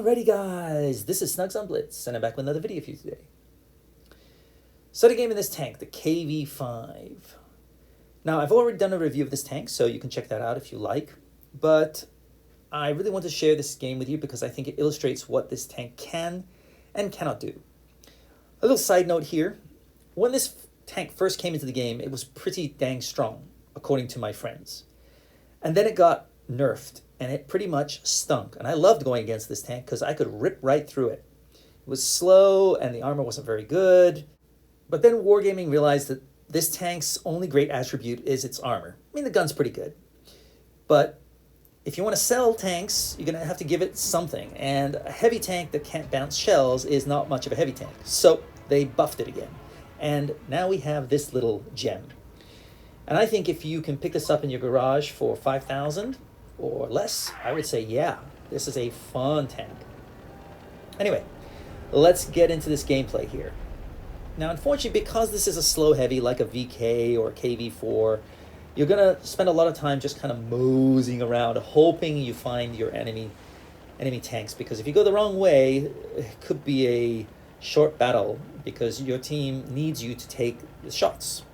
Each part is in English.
Alrighty guys, this is snugsonblitz, and I'm back with another video for you today. Starting game in this tank, the KV-5. Now, I've already done a review of this tank, so you can check that out if you like. But I really want to share this game with you because I think it illustrates what this tank can and cannot do. A little side note here. When this tank first came into the game, it was pretty dang strong, according to my friends. And then it got nerfed, and it pretty much stunk. And I loved going against this tank because I could rip right through it. It was slow, and the armor wasn't very good. But then Wargaming realized that this tank's only great attribute is its armor. I mean, the gun's pretty good. But if you want to sell tanks, you're going to have to give it something. And a heavy tank that can't bounce shells is not much of a heavy tank. So they buffed it again. And now we have this little gem. And I think if you can pick this up in your garage for 5,000 or less, I would say, yeah, this is a fun tank. Anyway, let's get into this gameplay here. Now, unfortunately, because this is a slow heavy like a VK or a KV-4, you're going to spend a lot of time just kind of moseying around, hoping you find your enemy tanks. Because if you go the wrong way, it could be a short battle because your team needs you to take the shots.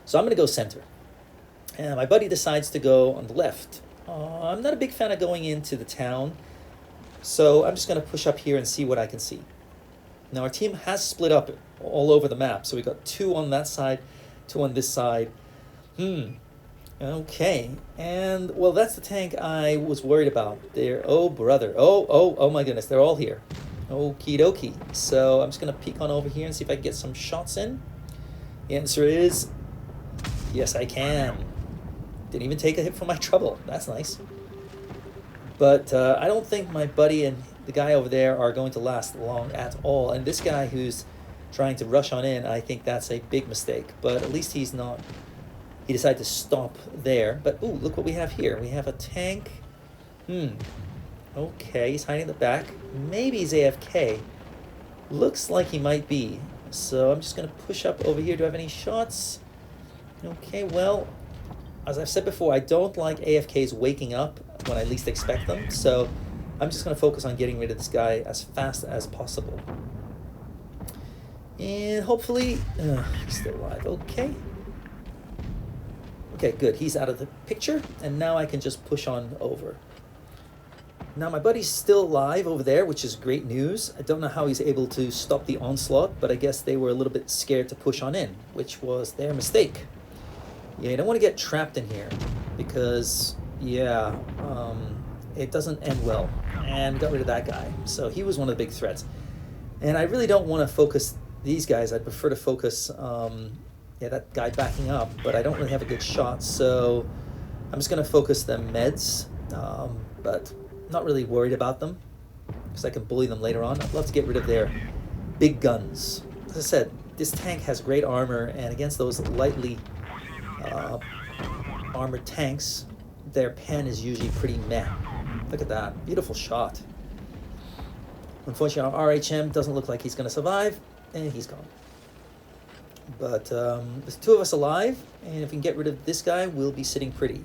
So I'm going to go center. And my buddy decides to go on the left. I'm not a big fan of going into the town, so I'm just going to push up here and see what I can see. Now, our team has split up all over the map, so we got 2 on that side, 2 on this side. Okay, and, well, that's the tank I was worried about. There, oh, brother. Oh, my goodness, they're all here. Okie dokie. So I'm just going to peek on over here and see if I can get some shots in. The answer is yes, I can. Didn't even take a hit from my trouble. That's nice. But I don't think my buddy and the guy over there are going to last long at all. And this guy who's trying to rush on in, I think that's a big mistake. But at least he's not. He decided to stop there. But, ooh, look what we have here. We have a tank. Okay, he's hiding in the back. Maybe he's AFK. Looks like he might be. So I'm just going to push up over here. Do I have any shots? Okay, well, as I've said before, I don't like AFKs waking up when I least expect them, so I'm just going to focus on getting rid of this guy as fast as possible. And hopefully, he's still alive. Okay. Okay, good. He's out of the picture, and now I can just push on over. Now, my buddy's still alive over there, which is great news. I don't know how he's able to stop the onslaught, but I guess they were a little bit scared to push on in, which was their mistake. Yeah, you don't want to get trapped in here because, yeah, it doesn't end well. And got rid of that guy. So he was one of the big threats. And I really don't want to focus these guys. I'd prefer to focus, that guy backing up. But I don't really have a good shot. So I'm just going to focus the meds. But not really worried about them because I can bully them later on. I'd love to get rid of their big guns. As I said, this tank has great armor. And against those lightly armored tanks, their pen is usually pretty meh. Look at that. Beautiful shot. Unfortunately, our RHM doesn't look like he's going to survive, and he's gone. But there's 2 of us alive, and if we can get rid of this guy, we'll be sitting pretty.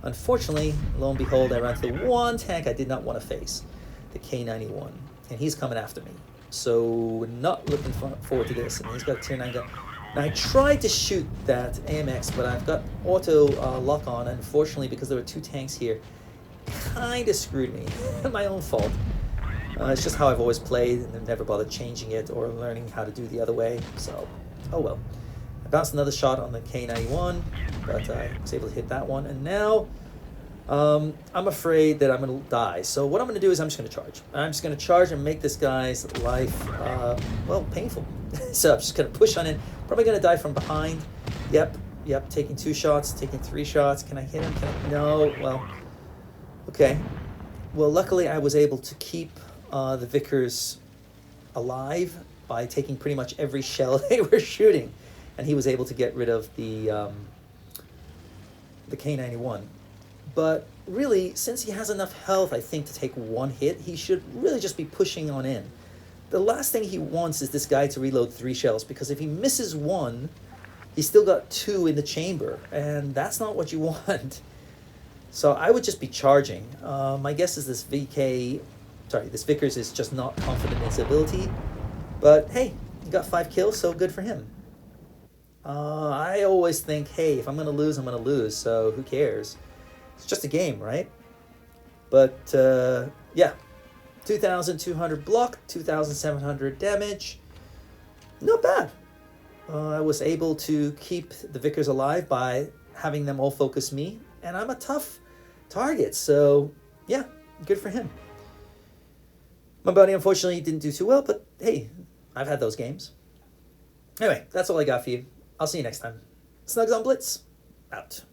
Unfortunately, lo and behold, I ran into the one tank I did not want to face, the K91, and he's coming after me. So not looking forward to this, and he's got a tier 9 gun. Now, I tried to shoot that AMX, but I've got auto lock on. Unfortunately, because there were 2 tanks here, kind of screwed me. My own fault. It's just how I've always played, and I've never bothered changing it or learning how to do the other way. So, oh well. I bounced another shot on the K91, but I was able to hit that one. And now, I'm afraid that I'm going to die. So what I'm going to do is I'm just going to charge. I'm just going to charge and make this guy's life, painful. So I'm just going to push on in. Probably going to die from behind. Yep, taking 2 shots, taking 3 shots. Can I hit him? No, well, okay. Well, luckily I was able to keep the Vickers alive by taking pretty much every shell they were shooting. And he was able to get rid of the K91. But really, since he has enough health, I think, to take 1 hit, he should really just be pushing on in. The last thing he wants is this guy to reload 3 shells, because if he misses 1, he's still got 2 in the chamber, and that's not what you want. So I would just be charging. My guess is this VK sorry, this Vickers is just not confident in his ability. But hey, he got 5 kills, so good for him. I always think, hey, if I'm going to lose, I'm going to lose, so who cares? It's just a game, right? But, yeah. 2,200 block, 2,700 damage. Not bad. I was able to keep the Vickers alive by having them all focus me, and I'm a tough target, so yeah, good for him. My buddy unfortunately didn't do too well, but hey, I've had those games. Anyway, that's all I got for you. I'll see you next time. Snugs on Blitz, out.